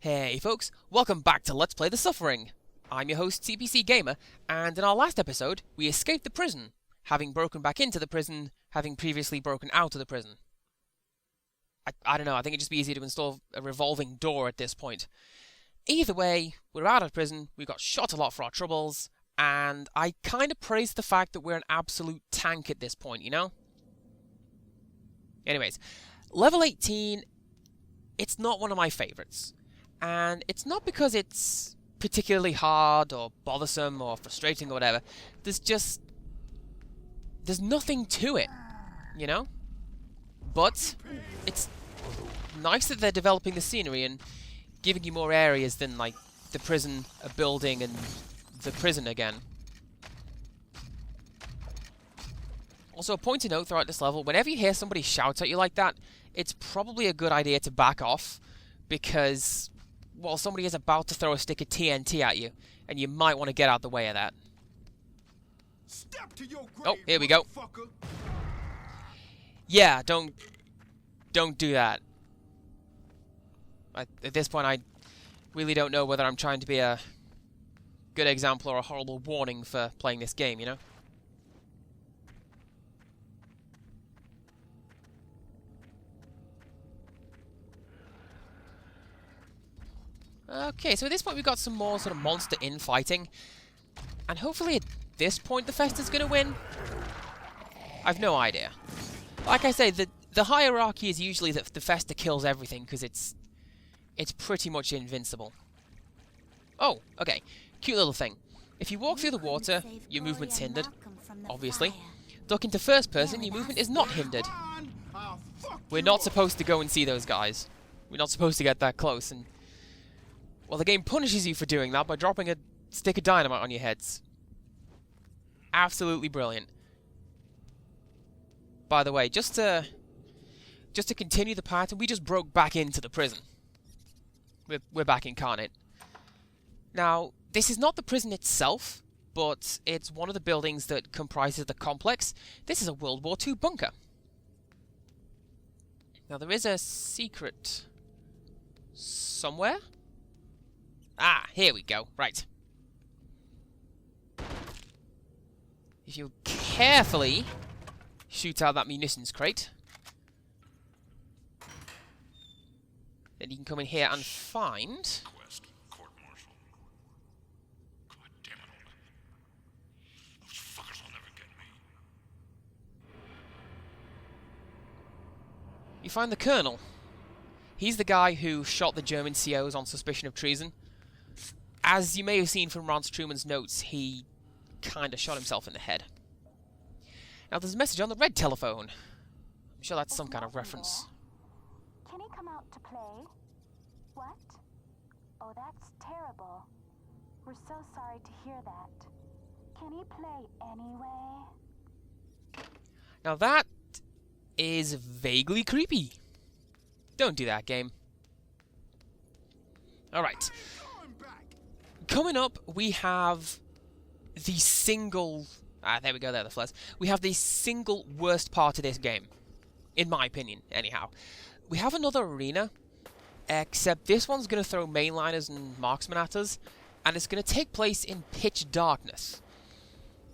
Hey folks, welcome back to Let's Play The Suffering. I'm your host CPC Gamer, and in our last episode, we escaped the prison, having broken back into the prison, having previously broken out of the prison. I don't know, I think it'd just be easier to install a revolving door at this point. Either way, we're out of prison, we got shot a lot for our troubles, and I kind of praise the fact that we're an absolute tank at this point, you know? Anyways, level 18, it's not one of my favourites. And it's not because it's particularly hard or bothersome or frustrating or whatever. There's nothing to it, you know? But it's nice that they're developing the scenery and giving you more areas than, like, the prison, a building, and the prison again. Also, a point to note throughout this level, whenever you hear somebody shout at you like that, it's probably a good idea to back off, because, well, somebody is about to throw a stick of TNT at you, and you might want to get out the way of that. Step to your grave, oh, here we go. Yeah, don't do that. At this point, I really don't know whether I'm trying to be a good example or a horrible warning for playing this game, you know? Okay, so at this point we've got some more sort of monster infighting, and hopefully at this point the Festa's going to win. I've no idea. Like I say, the hierarchy is usually that the Festa kills everything because it's pretty much invincible. Oh, okay, cute little thing. If you walk through the water, your movement's hindered, obviously. Duck into first person, your movement is not hindered. We're not supposed to go and see those guys. We're not supposed to get that close, and well, the game punishes you for doing that by dropping a stick of dynamite on your heads. Absolutely brilliant. By the way, just to continue the pattern, we just broke back into the prison. We're back incarnate. Now, this is not the prison itself, but it's one of the buildings that comprises the complex. This is a World War II bunker. Now, there is a secret somewhere. Ah, here we go. Right. If you carefully shoot out that munitions crate, then you can come in here and find you find the Colonel. He's the guy who shot the German COs on suspicion of treason. As you may have seen from Ron Struman's notes, he kind of shot himself in the head. Now there's a message on the red telephone. I'm sure that's some kind of reference. Can he come out to play? What? Oh, that's terrible. We're so sorry to hear that. Can he play anyway? Now that is vaguely creepy. Don't do that, game. Alright. Coming up, we have the single... there we go, there, the flares. We have the single worst part of this game. In my opinion, anyhow. We have another arena, except this one's going to throw mainliners and marksmen at us, and it's going to take place in pitch darkness.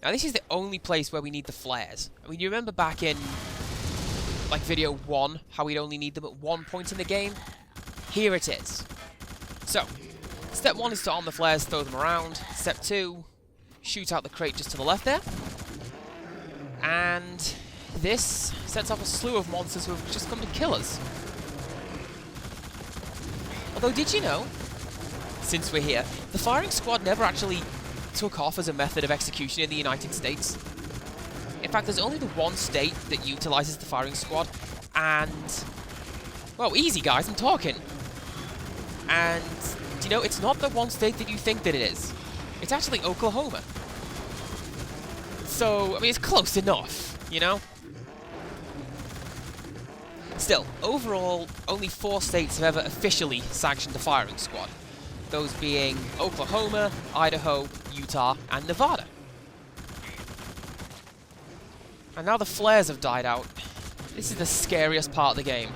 Now, this is the only place where we need the flares. I mean, you remember back in, like, video 1, how we'd only need them at one point in the game? Here it is. So, step 1 is to arm the flares, throw them around. Step 2, shoot out the crate just to the left there. And this sets off a slew of monsters who have just come to kill us. Although, did you know, since we're here, the firing squad never actually took off as a method of execution in the United States? In fact, there's only the one state that utilizes the firing squad, and... well, easy guys, I'm talking. And... you know, it's not the one state that you think that it is. It's actually Oklahoma. So, I mean, it's close enough, you know? Still, overall, only 4 states have ever officially sanctioned the firing squad. Those being Oklahoma, Idaho, Utah, and Nevada. And now the flares have died out. This is the scariest part of the game.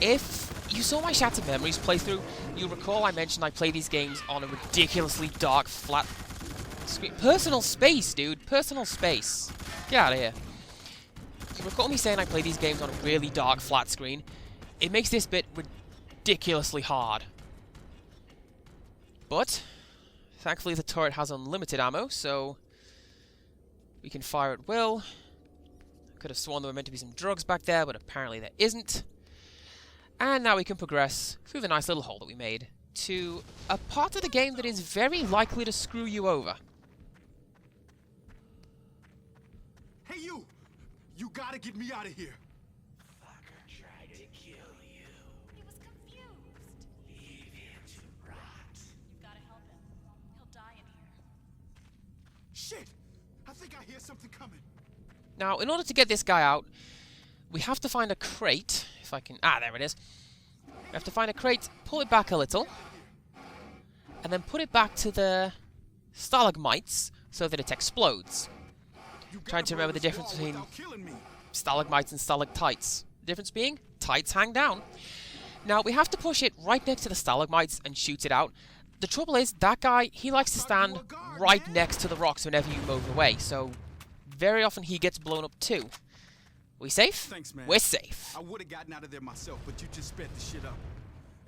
If you saw my Shattered Memories playthrough, you'll recall I mentioned I play these games on a ridiculously dark, flat screen. Personal space, dude. Personal space. Get out of here. You recall me saying I play these games on a really dark, flat screen? It makes this bit ridiculously hard. But, thankfully the turret has unlimited ammo, so we can fire at will. Could have sworn there were meant to be some drugs back there, but apparently there isn't. And now we can progress through the nice little hole that we made to a part of the game that is very likely to screw you over. Hey, you! You gotta get me out of here. Fucker tried to kill you. He was confused. Leave him to rot. You gotta help him. He'll die in here. Shit! I think I hear something coming. Now, in order to get this guy out, we have to find a crate. If I can... Ah, there it is. We have to find a crate, pull it back a little, and then put it back to the stalagmites so that it explodes. Trying to remember the difference between stalagmites and stalactites. The difference being, tights hang down. Now, we have to push it right next to the stalagmites and shoot it out. The trouble is, that guy, he likes to stand right next to the rocks whenever you move away, so very often he gets blown up too. We safe? Thanks, man. We're safe. I would have gotten out of there myself, but you just sped the shit up.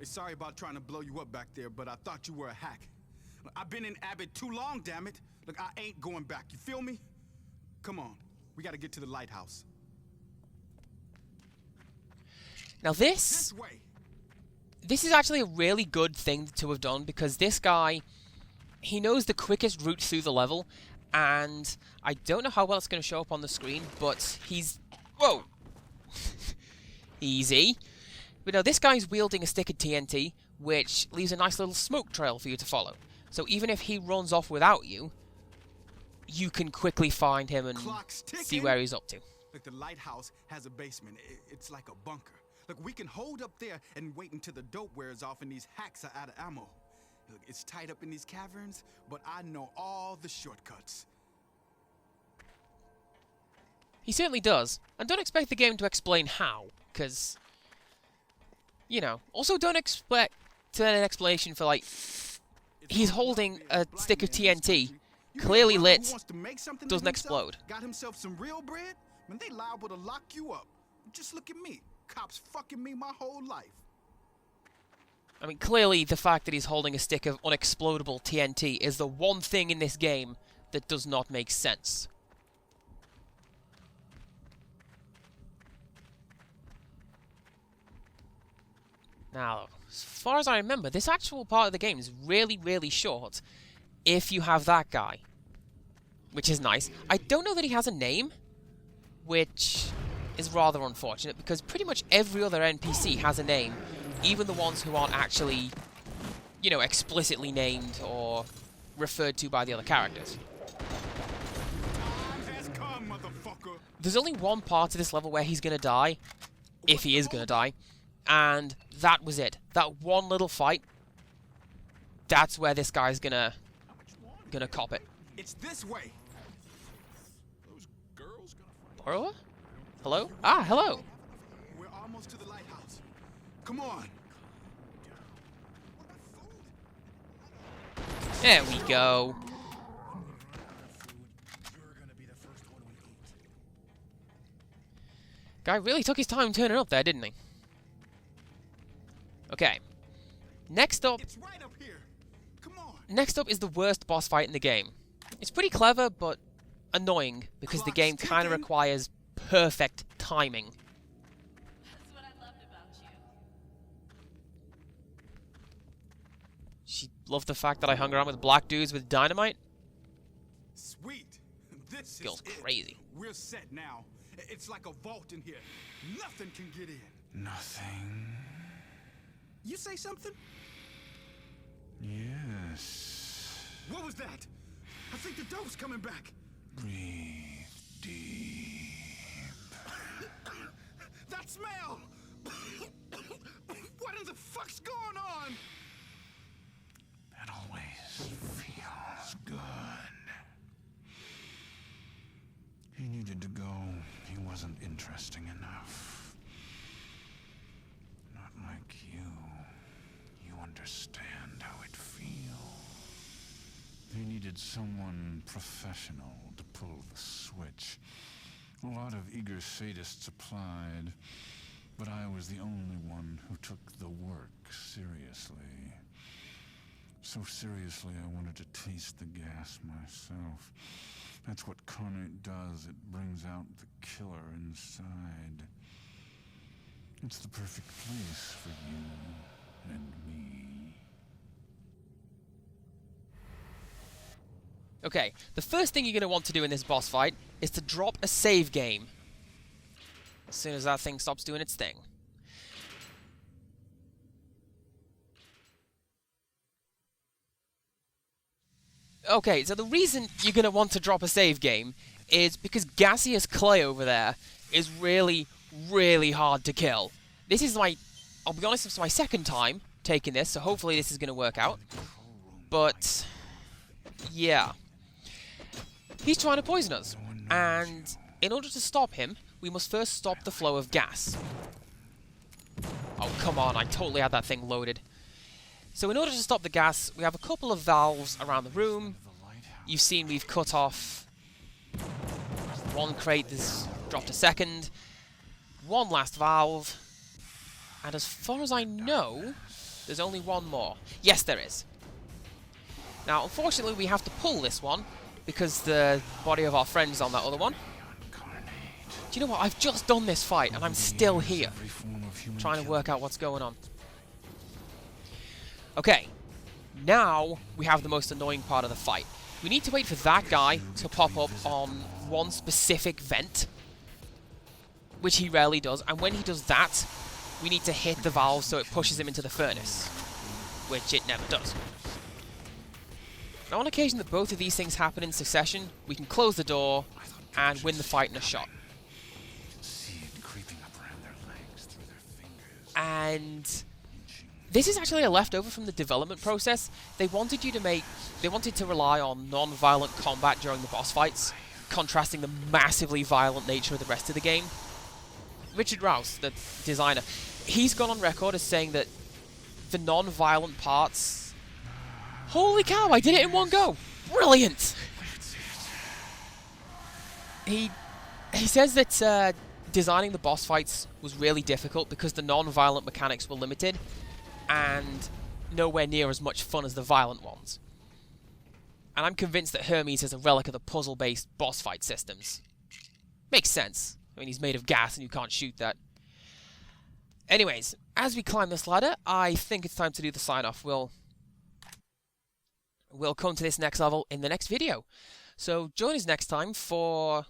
Hey, sorry about trying to blow you up back there, but I thought you were a hack. Look, I've been in Abbott too long, damn it. Look, I ain't going back. You feel me? Come on. We gotta get to the lighthouse. Now This way. this is actually a really good thing to have done, because this guy, he knows the quickest route through the level, and I don't know how well it's going to show up on the screen, but he's... Whoa! Easy. But now this guy's wielding a stick of TNT, which leaves a nice little smoke trail for you to follow. So even if he runs off without you, you can quickly find him and Clock's ticking. see where he's up to. Look, the lighthouse has a basement. It's like a bunker. Look, we can hold up there and wait until the dope wears off and these hacks are out of ammo. Look, it's tight up in these caverns, but I know all the shortcuts. He certainly does. And don't expect the game to explain how, because, you know. Also, don't expect an explanation for, like, he's holding a stick of TNT, clearly lit, doesn't explode. Got himself some real bread? Man, they liable to lock you up. Just look at me. Cops fucking me my whole life. I mean, clearly the fact that he's holding a stick of unexplodable TNT is the one thing in this game that does not make sense. Now, as far as I remember, this actual part of the game is really, really short if you have that guy, which is nice. I don't know that he has a name, which is rather unfortunate, because pretty much every other NPC has a name, even the ones who aren't actually, you know, explicitly named or referred to by the other characters. Time has come, motherfucker. There's only one part of this level where he's gonna die, if he is gonna die, and that was it. That one little fight, that's where this guy's gonna cop it. It's this way. Borrower? Hello? Ah, hello! We're almost to the lighthouse. Come on. There we go. Guy really took his time turning up there, didn't he? Okay. Next up... It's right up here. Come on. Next up is the worst boss fight in the game. It's pretty clever, but annoying, because the game kind of requires perfect timing. That's what I loved about you. She loved the fact that I hung around with black dudes with dynamite. Sweet. This Feels is it. crazy. We're set now. It's like a vault in here. Nothing can get in. Nothing. You say something? Yes. What was that? I think the dope's coming back. Breathe deep. That smell! What in the fuck's going on? That always feels good. He needed to go. He wasn't interesting enough. Not like you. understand how it feels. They needed someone professional to pull the switch. A lot of eager sadists applied, but I was the only one who took the work seriously. So seriously, I wanted to taste the gas myself. That's what Haight does. It brings out the killer inside. It's the perfect place for you and me. Okay, the first thing you're going to want to do in this boss fight is to drop a save game as soon as that thing stops doing its thing. Okay, so the reason you're going to want to drop a save game is because gaseous clay over there is really, really hard to kill. This is I'll be honest, it's my second time taking this, so hopefully this is going to work out. But, yeah. He's trying to poison us, and in order to stop him, we must first stop the flow of gas. Oh, come on, I totally had that thing loaded. So in order to stop the gas, we have a couple of valves around the room. You've seen we've cut off one crate that's dropped a second, one last valve, and as far as I know, there's only one more. Yes, there is. Now, unfortunately, we have to pull this one, because the body of our friend's on that other one. Do you know what? I've just done this fight, and I'm still here, trying to work out what's going on. Okay, now we have the most annoying part of the fight. We need to wait for that guy to pop up on one specific vent, which he rarely does, and when he does that, we need to hit the valve so it pushes him into the furnace, which it never does. Now, on occasion that both of these things happen in succession, we can close the door and win the fight in a shot. And this is actually a leftover from the development process. They wanted to rely on non-violent combat during the boss fights, contrasting the massively violent nature of the rest of the game. Richard Rouse, the designer, he's gone on record as saying that the non-violent parts... Holy cow, I did it in one go! Brilliant! He says that designing the boss fights was really difficult because the non-violent mechanics were limited and nowhere near as much fun as the violent ones. And I'm convinced that Hermes is a relic of the puzzle-based boss fight systems. Makes sense. I mean, he's made of gas and you can't shoot that. Anyways, as we climb this ladder, I think it's time to do the sign-off. We'll come to this next level in the next video. So join us next time for...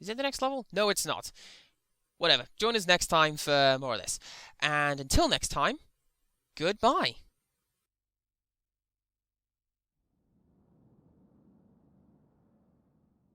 Is it the next level? No, it's not. Whatever. Join us next time for more of this. And until next time, goodbye.